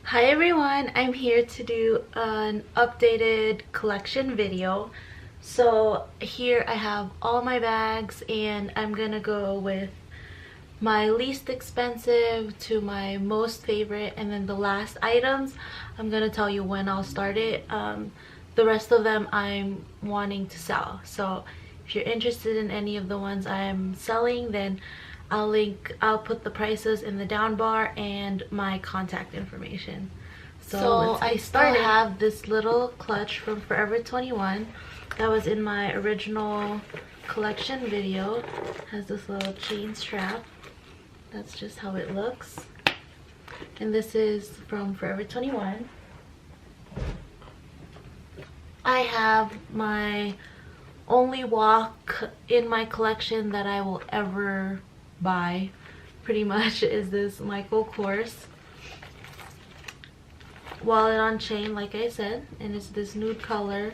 Hi everyone, I'm here to do an updated collection video. So here I have all my bags and I'm gonna go with my least expensive to my most favorite, and then the last items I'm gonna tell you when I'll start it. The rest of them I'm wanting to sell, so if you're interested in any of the ones I'm selling, then I'll put the prices in the down bar and my contact information. So I still have this little clutch from Forever 21 that was in my original collection video. It has this little chain strap. That's just how it looks. And this is from Forever 21. I have my only walk in my collection that I will ever buy, pretty much, is this Michael Kors wallet on chain, like I said, and it's this nude color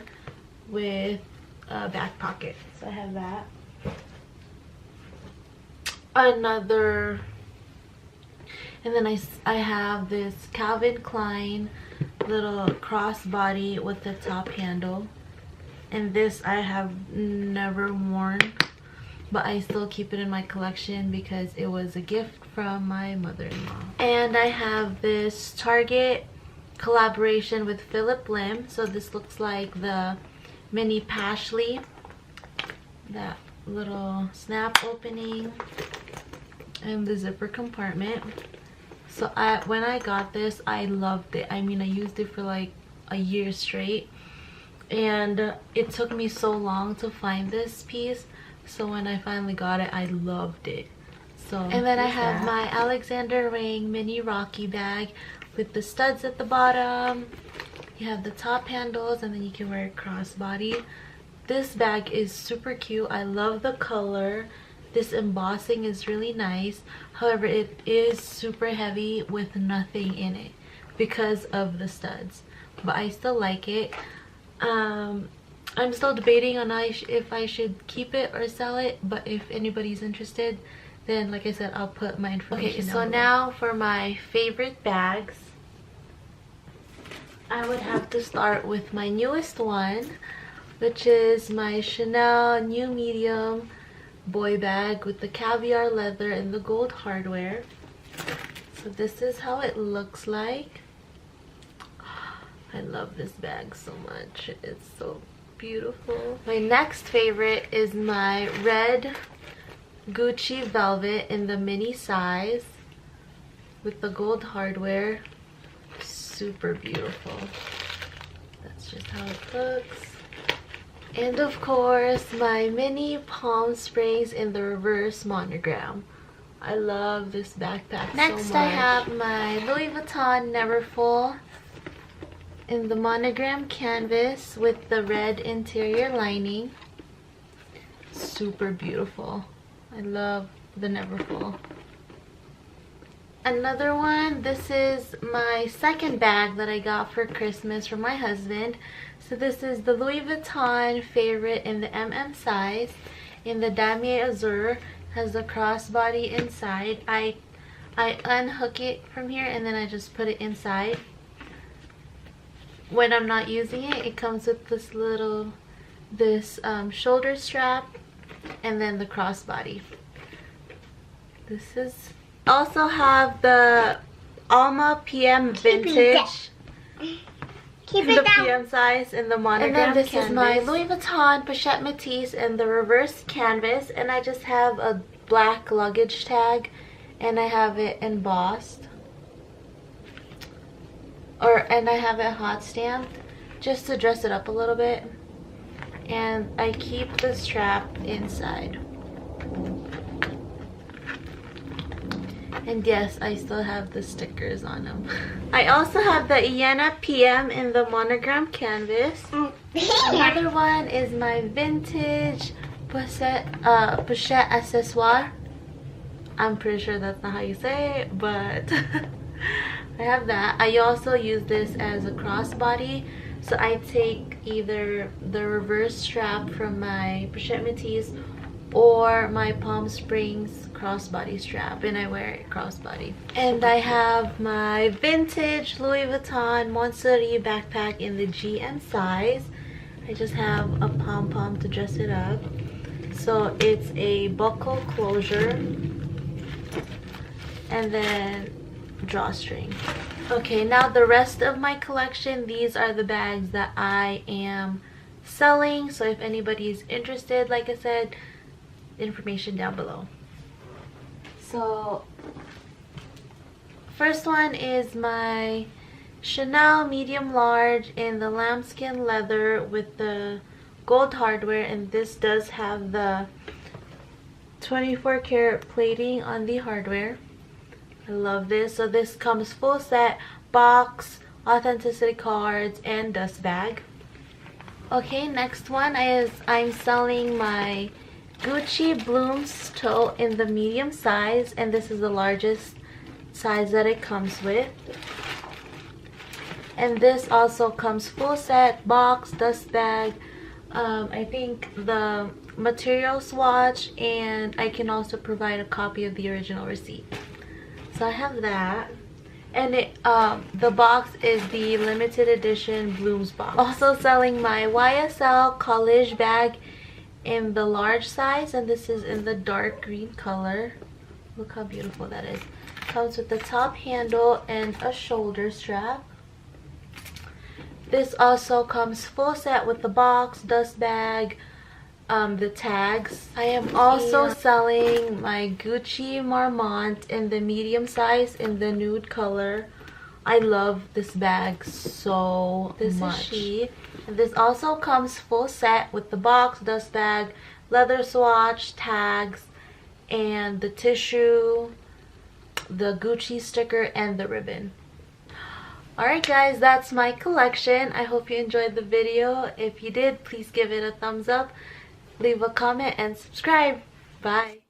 with a back pocket. So I have that. Another, and then I have this Calvin Klein little crossbody with the top handle, and this I have never worn, but I still keep it in my collection because it was a gift from my mother-in-law. And I have this Target collaboration with Philip Lim. So this looks like the mini Pashley, that little snap opening and the zipper compartment. So when I got this, I loved it. I mean, I used it for like a year straight, and it took me so long to find this piece. So when I finally got it, I loved it. So, and then I have my Alexander Wang mini Rakhi bag with the studs at the bottom. You have the top handles, and then you can wear it crossbody. This bag is super cute. I love the color. This embossing is really nice. However, it is super heavy with nothing in it because of the studs, but I still like it. I'm still debating on if I should keep it or sell it, but if anybody's interested, then like I said, I'll put my information down below. So now for my favorite bags, I would have to start with my newest one, which is my Chanel New Medium boy bag with the caviar leather and the gold hardware. So this is how it looks like. I love this bag so much. It's so beautiful. My next favorite is my red Gucci velvet in the mini size with the gold hardware. Super beautiful. That's just how it looks. And of course, my mini Palm Springs in the reverse monogram. I love this backpack so much. Next, I have my Louis Vuitton Neverfull in the monogram canvas with the red interior lining. Super beautiful. I love the Neverfull. Another one, this is my second bag that I got for Christmas from my husband. So this is the Louis Vuitton Favorite in the MM size in the Damier Azur. Has the crossbody inside. I unhook it from here and then I just put it inside. When I'm not using it, it comes with this little shoulder strap and then the crossbody. This is also have the Alma PM vintage in the PM size in the monogram. And then this canvas is my Louis Vuitton Pochette Métis in the reverse canvas, and I just have a black luggage tag and I have it embossed, and I have it hot stamped just to dress it up a little bit, and I keep the strap inside. And yes, I still have the stickers on them. I also have the Iena PM in the monogram canvas. Another one is my vintage pochette accessoire. I'm pretty sure that's not how you say it, but I have that. I also use this as a crossbody. So I take either the reverse strap from my Pochette Métis or my Palm Springs crossbody strap, and I wear it crossbody. And I have my vintage Louis Vuitton Montsouris backpack in the GM size. I just have a pom-pom to dress it up. So it's a buckle closure and then drawstring. Okay, now the rest of my collection, these are the bags that I am selling. So if anybody is interested, like I said, information down below. So first one is my Chanel medium large in the lambskin leather with the gold hardware, and this does have the 24 karat plating on the hardware. I love this. So this comes full set, box, authenticity cards, and dust bag. Okay, next one is I'm selling my Gucci Blooms tote in the medium size, and this is the largest size that it comes with. And this also comes full set, box, dust bag, I think the material swatch, and I can also provide a copy of the original receipt. So I have that, and the box is the limited edition Blooms box. Also selling my YSL college bag in the large size, and this is in the dark green color. Look how beautiful that is. Comes with the top handle and a shoulder strap. This also comes full set with the box, dust bag, the tags. I am also selling my Gucci Marmont in the medium size in the nude color. I love this bag so much. This is she. And this also comes full set with the box, dust bag, leather swatch, tags, and the tissue, the Gucci sticker, and the ribbon. Alright guys, that's my collection. I hope you enjoyed the video. If you did, please give it a thumbs up, leave a comment, and subscribe. Bye.